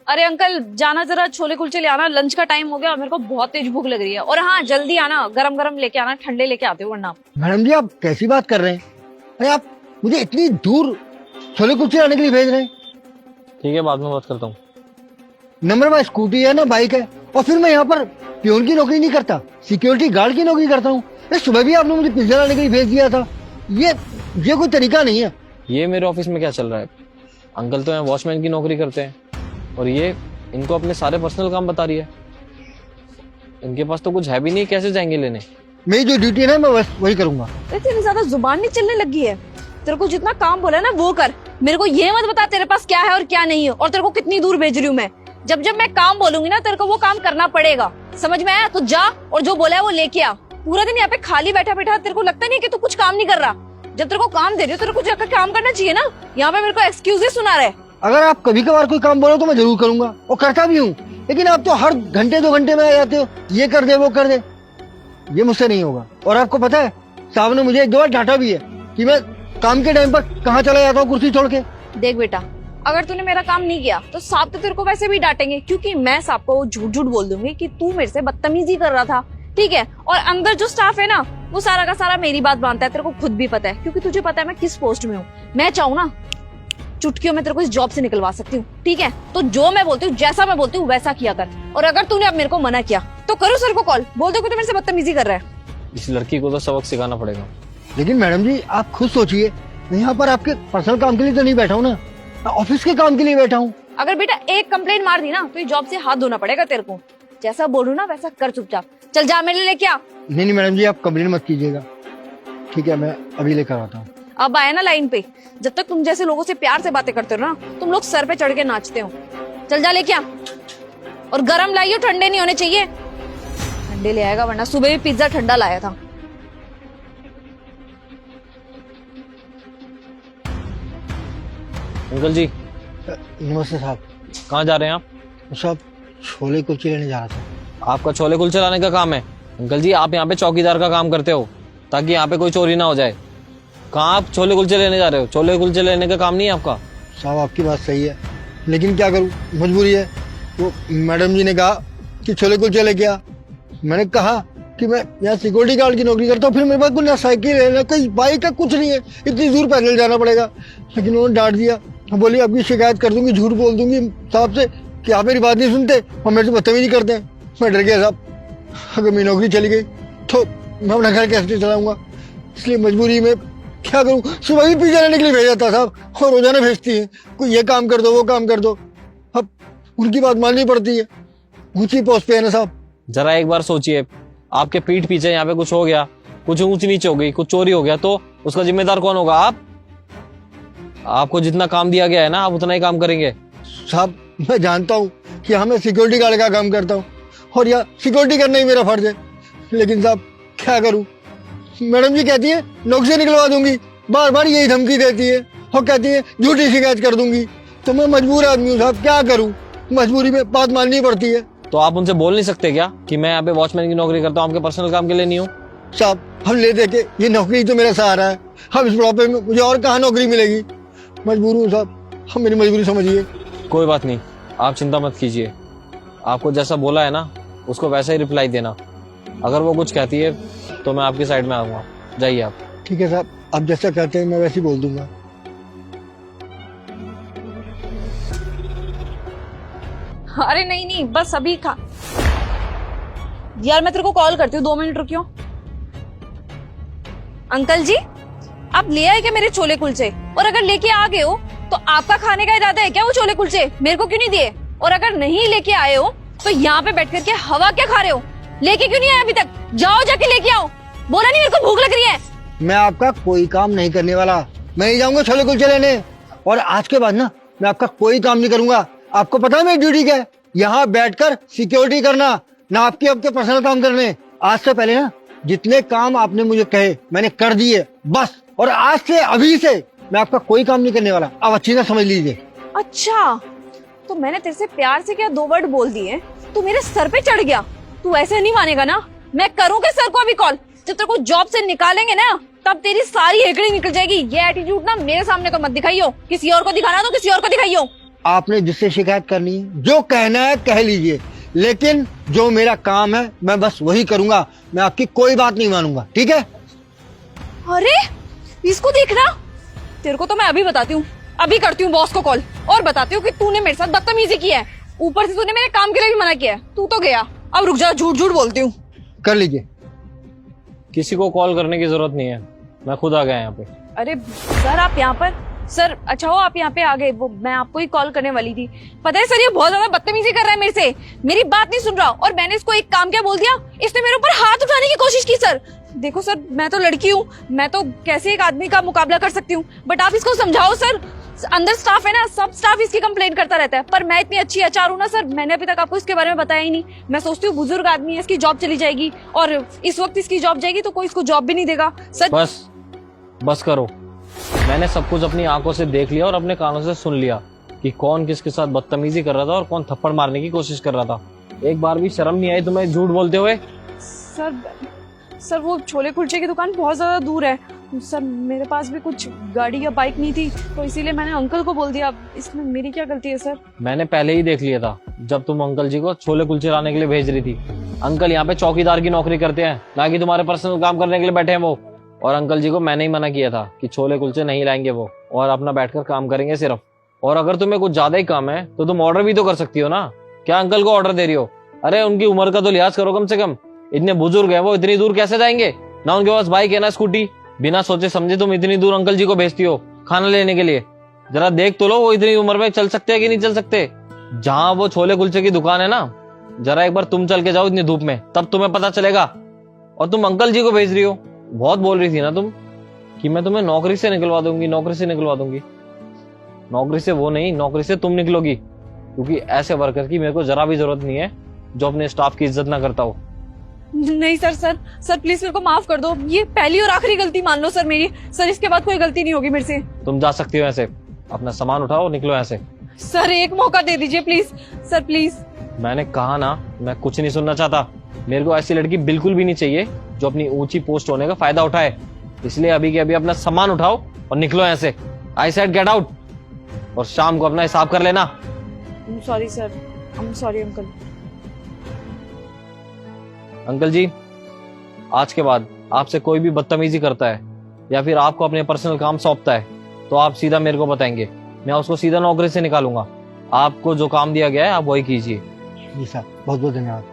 अरे अंकल जाना, जरा छोले कुलचे ले आना, लंच का टाइम हो गया, मेरे को बहुत तेज भूख लग रही है। और हाँ जल्दी आना, गरम गरम लेके आना, ठंडे लेके आते हो वरना। मैडम जी आप कैसी बात कर रहे हैं? अरे आप मुझे इतनी दूर छोले कुलचे लाने के लिए भेज रहे हैं? ठीक है, बाद में बात करता हूँ। नंबर बाय स्कूटी है ना, बाइक है, और फिर मैं यहाँ पर प्यून की नौकरी नहीं करता, सिक्योरिटी गार्ड की नौकरी करता हूँ। सुबह भी आपने मुझे पिज्जा लाने के लिए भेज दिया था। ये कोई तरीका नहीं है। ये मेरे ऑफिस में क्या चल रहा है? अंकल तो यहाँ वॉचमैन की नौकरी करते हैं और ये इनको अपने सारे पर्सनल काम बता रही है। इनके पास तो कुछ है भी नहीं, कैसे जाएंगे लेने? मेरी जो ड्यूटी है ना मैं बस वही करूंगा। इतनी ज्यादा जुबान नहीं चलने लगी है? तेरे को जितना काम बोला ना वो कर, मेरे को ये मत बता तेरे पास क्या है और क्या नहीं है, और तेरे को कितनी दूर भेज रही हूँ मैं। जब जब मैं काम बोलूंगी ना तेरे को वो काम करना पड़ेगा, समझ में आया? तो जा और जो बोला है वो लेके आ। पूरा दिन यहाँ पे खाली बैठा बैठा तेरे को लगता नहीं है कि तू कुछ काम नहीं कर रहा? जब तेरे को काम दे रही हो तेरे को जाकर काम करना चाहिए ना। यहाँ पे मेरे को एक्सक्यूज सुना रहे। अगर आप कभी कभार कोई काम बोलो तो मैं जरूर करूंगा और करता भी हूँ, लेकिन आप तो हर घंटे 2 घंटे में आ जाते हो, ये कर दे वो कर दे। ये मुझसे नहीं होगा। और आपको पता है साहब ने मुझे 1-2 बार डांटा भी है कि मैं काम के टाइम पर कहाँ चला जाता हूँ कुर्सी छोड़ के। देख बेटा, अगर तूने मेरा काम नहीं किया तो साहब तो तेरे को वैसे भी डांटेंगे, क्योंकि मैं साहब को झूठ झूठ बोल दूंगी कि तू मेरे से बदतमीजी कर रहा था, ठीक है? और अंदर जो स्टाफ है ना वो सारा का सारा मेरी बात मानता है, तेरे को खुद भी पता है, क्योंकि तुझे पता है मैं किस पोस्ट में हूँ। मैं चाहूँ ना चुटकियों में तेरे को इस जॉब से निकलवा सकती हूँ, ठीक है? तो जो मैं बोलती हूँ, जैसा मैं बोलती हूँ वैसा किया कर। और अगर तूने अब मेरे को मना किया तो करो सर को कॉल, बोल दो कि तू मेरे से बदतमीजी कर रहा है। इस लड़की को तो सबक सिखाना पड़ेगा। लेकिन मैडम जी आप खुद सोचिए, मैं यहाँ पर आपके पर्सनल काम के लिए तो नहीं बैठा हूँ ना, ऑफिस के काम के लिए बैठा हूँ। अगर बेटा एक कंप्लेंट मार दी ना तो ये जॉब से हाथ धोना पड़ेगा तेरे को। जैसा बोलूं ना वैसा कर चुपचाप। चल जा मेरे लिए लेके आ। नहीं मैडम जी आप कंप्लेन मत कीजिएगा, ठीक है? मैं अभी लेकर आता हूँ। अब आया ना लाइन पे, जब तक तुम जैसे लोगों से प्यार से बातें करते हो ना, तुम लोग सर पे चढ़ के नाचते हो। चल जा लेके आ, और गरम लाइयो, ठंडे नहीं होने चाहिए। ठंडे ले आएगा वरना सुबह भी पिज्जा ठंडा लाया था। अंकल जी नमस्ते साहब। कहाँ जा रहे हैं आप? साहब छोले कुलचे लेने जा रहा था। आपका छोले कुलचे लाने का काम है? अंकल जी आप यहाँ पे चौकीदार का काम करते हो ताकि यहाँ पे कोई चोरी ना हो जाए। कहाँ आप छोले कुलचे लेने जा रहे हो? छोले कुलचे लेने का काम नहीं है आपका। साहब आपकी बात सही है, लेकिन क्या करूँ, मजबूरी है। वो मैडम जी ने कहा कि छोले कुलचे लेके आ। मैंने कहा कि मैं यहाँ सिक्योरिटी गार्ड की नौकरी करता हूँ, फिर मेरे पास कोई ना साइकिल है ना कोई बाइक है, कुछ नहीं है, इतनी दूर पैदल जाना पड़ेगा। लेकिन उन्होंने डांट दिया, बोली आपकी शिकायत कर दूंगी, झूठ बोल दूंगी साहब से कि आप मेरी बात नहीं सुनते और मेरे से बदतमीजी करते हैं। मैं डर गया साहब, अगर मेरी नौकरी चली गई तो मैं अपना घर कैसे चलाऊंगा, इसलिए मजबूरी में क्या करूं। सुबह भी पिज्जा लेने के लिए भेजा था साहब, और रोजाना भेजती है कोई ये काम कर दो वो काम कर दो। अब उनकी बात माननी पड़ती है, ऊंची पोस्ट पे है ना साहब। जरा एक बार सोचिए, आपके पीठ पीछे यहाँ पे कुछ हो गया, कुछ ऊंच नीच हो गई, कुछ चोरी हो गया तो उसका जिम्मेदार कौन होगा? आप। आपको जितना काम दिया गया है ना आप उतना ही काम करेंगे। साहब मैं जानता हूँ कि हाँ मैं सिक्योरिटी गार्ड का काम करता हूँ और यह सिक्योरिटी करना ही मेरा फर्ज है, लेकिन साहब क्या करूँ, मैडम जी कहती है नौकरी से निकलवा दूंगी, बार बार यही धमकी देती है और कहती है झूठी शिकायत कर दूंगी। तो मैं मजबूर आदमी हूँ साहब, क्या करूँ, मजबूरी में बात माननी पड़ती है। तो आप उनसे बोल नहीं सकते क्या कि मैं यहाँ पे वॉचमैन की नौकरी करता हूँ, आपके पर्सनल काम के लिए नहीं हूँ? साहब हम ले दे के ये नौकरी तो मेरा सहारा है, हम इस बुढ़ापे में मुझे और कहाँ नौकरी मिलेगी। मजबूर हूँ साहब, हम मेरी मजबूरी समझिए। कोई बात नहीं, आप चिंता मत कीजिए। आपको जैसा बोला है ना उसको वैसा ही रिप्लाई देना। अगर वो कुछ कहती है तो मैं आपकी साइड में आऊंगा। जाइए आप। ठीक है साहब, आप जैसा कहते हैं मैं वैसे ही बोल दूंगा। अरे नहीं नहीं बस अभी खा यार, मैं तेरे को कॉल करती हूँ, 2 मिनट रुकियो। अंकल जी आप ले आए क्या मेरे छोले कुलचे? और अगर लेके आ गए हो तो आपका खाने का इरादा है क्या वो छोले कुलचे? मेरे को क्यों नहीं दिए? और अगर नहीं लेके आए हो तो यहाँ पे बैठ करके हवा क्या खा रहे हो? लेके क्यों नहीं आए अभी तक? जाओ जाके लेके आओ। बोला नहीं मेरे को भूख लग रही है। मैं आपका कोई काम नहीं करने वाला, मैं नहीं जाऊंगा छोले कुलचे लेने, और आज के बाद ना मैं आपका कोई काम नहीं करूंगा। आपको पता है मेरी ड्यूटी क्या है? यहाँ बैठकर सिक्योरिटी करना, ना आपके आपके पर्सनल काम करने। आज से पहले ना जितने काम आपने मुझे कहे मैंने कर दिए बस, और आज से अभी से मैं आपका कोई काम नहीं करने वाला, आप अच्छी तरह समझ लीजिए। अच्छा तो मैंने तेरे से प्यार से क्या 2 वर्ड बोल दिए, तू मेरे सर पे चढ़ गया? तू ऐसे नहीं मानेगा ना, मैं करूँगा सर को अभी कॉल। जब तेरे को जॉब से निकालेंगे ना तब तेरी सारी हेकड़ी निकल जाएगी। ये एटीट्यूड ना मेरे सामने तो मत दिखाइयो, किसी और को दिखाना तो किसी और को दिखाइयो। आपने जिससे शिकायत करनी है, जो कहना है कह लीजिए, लेकिन जो मेरा काम है मैं बस वही करूंगा। मैं आपकी कोई बात नहीं मानूंगा, ठीक है? अरे इसको देखना, तेरे को तो मैं अभी बताती हूँ, अभी करती हूँ बॉस को कॉल और बताती हूँ कि तूने मेरे साथ बदतमीजी की है, ऊपर से तूने मेरे काम के लिए भी मना किया है। तू तो गया, अब रुक जा, झूठ झूठ बोलती हूँ। कर लीजिए। किसी को कॉल करने की जरूरत नहीं है, मैं खुद आ गया यहाँ पे। अरे सर आप यहाँ पर, सर अच्छा हो आप यहाँ पे आ गए, वो मैं आपको ही कॉल करने वाली थी। पता है सर ये बहुत ज्यादा बदतमीजी कर रहा है मेरे से, मेरी बात नहीं सुन रहा, और मैंने इसको एक काम क्या बोल दिया, इसने मेरे ऊपर हाथ उठाने की कोशिश की। सर देखो सर, मैं तो लड़की हूँ, मैं तो कैसे एक आदमी का मुकाबला कर सकती हूँ, बट आप इसको समझाओ सर। अंदर स्टाफ है ना, सब स्टाफ इसकी कंप्लेंट करता रहता है, पर मैं इतनी अच्छी एचआर हूँ ना सर, मैंने अभी तक आपको इसके बारे में बताया ही नहीं। मैं सोचती हूँ बुजुर्ग आदमी है, इसकी जॉब चली जाएगी, और इस वक्त इसकी जॉब जाएगी तो कोई इसको जॉब भी नहीं देगा। सर बस करो, मैंने सब कुछ अपनी आंखों से देख लिया और अपने कानों से सुन लिया कि कौन किसके साथ बदतमीजी कर रहा था और कौन थप्पड़ मारने की कोशिश कर रहा था। एक बार भी शर्म नहीं आई तुम्हें झूठ बोलते हुए? सर वो छोले कुलचे की दुकान बहुत ज्यादा दूर है सर, मेरे पास भी कुछ गाड़ी या बाइक नहीं थी, तो इसीलिए मैंने अंकल को बोल दिया। इसमें मेरी क्या गलती है सर? मैंने पहले ही देख लिया था जब तुम अंकल जी को छोले कुलचे लाने के लिए भेज रही थी। अंकल यहाँ पे चौकीदार की नौकरी करते हैं, ना कि तुम्हारे पर्सनल काम करने के लिए बैठे हैं वो। और अंकल जी को मैंने ही मना किया था कि छोले कुलचे नहीं लाएंगे वो, और अपना बैठकर काम करेंगे सिर्फ। और अगर तुम्हें कुछ ज्यादा ही काम है तो तुम ऑर्डर भी तो कर सकती हो ना, क्या अंकल को ऑर्डर दे रही हो? अरे उनकी उम्र का तो लिहाज करो कम से कम, इतने बुजुर्ग हैं वो, इतनी दूर कैसे जाएंगे? ना उनके पास बाइक है ना स्कूटी, बिना सोचे समझे तुम इतनी दूर अंकल जी को भेजती हो खाना लेने के लिए। जरा देख तो लो वो इतनी उम्र में चल सकते हैं कि नहीं चल सकते। जहां वो छोले कुलचे की दुकान है ना, जरा एक बार तुम चल के जाओ इतनी धूप में, तब तुम्हें पता चलेगा। और तुम अंकल जी को भेज रही हो। बहुत बोल रही थी ना तुम कि मैं तुम्हें नौकरी से निकलवा दूंगी, नौकरी से निकलवा दूंगी। नौकरी से वो नहीं, नौकरी से तुम निकलोगी, क्योंकि ऐसे वर्कर की मेरे को जरा भी जरूरत नहीं है जो अपने स्टाफ की इज्जत ना करता हो। नहीं सर प्लीज मेरे को माफ कर दो, ये पहली और आखिरी गलती मान लो सर मेरी। सर इसके बाद कोई गलती नहीं होगी मेरे से। तुम जा सकती हो ऐसे, अपना सामान उठाओ निकलो ऐसे। सर एक मौका दे दीजिए प्लीज, सर प्लीज। मैंने कहा ना, मैं कुछ नहीं सुनना चाहता। मेरे को ऐसी लड़की बिल्कुल भी नहीं चाहिए जो अपनी ऊंची पोस्ट होने का फायदा उठाए। इसलिए अभी के अभी अपना सामान उठाओ और निकलो ऐसे। आई सेड गेट आउट, और शाम को अपना हिसाब कर लेना। Sorry sir, I am sorry uncle. Uncle ji, आज के बाद आपसे कोई भी बदतमीजी करता है या फिर आपको अपने पर्सनल काम सौंपता है तो आप सीधा मेरे को बताएंगे, मैं उसको सीधा नौकरी से निकालूंगा। आपको जो काम दिया गया है आप वही कीजिए। जी सर, बहुत बहुत धन्यवाद।